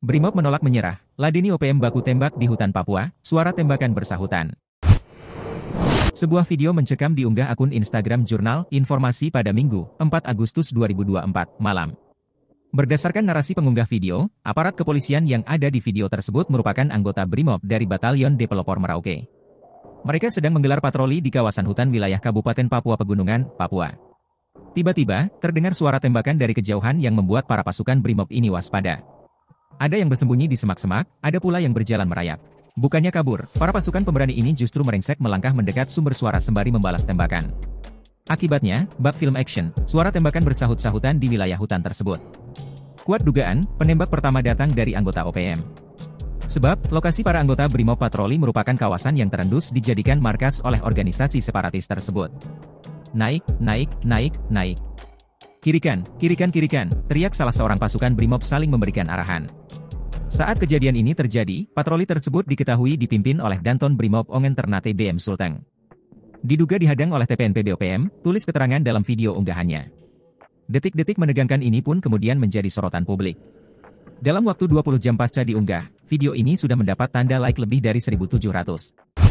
Brimob menolak menyerah, ladeni OPM baku tembak di hutan Papua, suara tembakan bersahutan. Sebuah video mencekam diunggah akun Instagram Jurnal Informasi pada Minggu, 4 Agustus 2024, malam. Berdasarkan narasi pengunggah video, aparat kepolisian yang ada di video tersebut merupakan anggota Brimob dari Batalion D Pelopor Merauke. Mereka sedang menggelar patroli di kawasan hutan wilayah Kabupaten Papua Pegunungan, Papua. Tiba-tiba, terdengar suara tembakan dari kejauhan yang membuat para pasukan Brimob ini waspada. Ada yang bersembunyi di semak-semak, ada pula yang berjalan merayap. Bukannya kabur, para pasukan pemberani ini justru merengsek melangkah mendekat sumber suara sembari membalas tembakan. Akibatnya, bak film action, suara tembakan bersahut-sahutan di wilayah hutan tersebut. Kuat dugaan, penembak pertama datang dari anggota OPM. Sebab, lokasi para anggota Brimob patroli merupakan kawasan yang terendus dijadikan markas oleh organisasi separatis tersebut. Naik, naik, naik, naik. Kirikan, kirikan, kirikan, teriak salah seorang pasukan Brimob saling memberikan arahan. Saat kejadian ini terjadi, patroli tersebut diketahui dipimpin oleh Danton Brimob Ongen Ternate BM Sulteng. Diduga dihadang oleh TPNP BOPM, tulis keterangan dalam video unggahannya. Detik-detik menegangkan ini pun kemudian menjadi sorotan publik. Dalam waktu 20 jam pasca diunggah, video ini sudah mendapat tanda like lebih dari 1.700.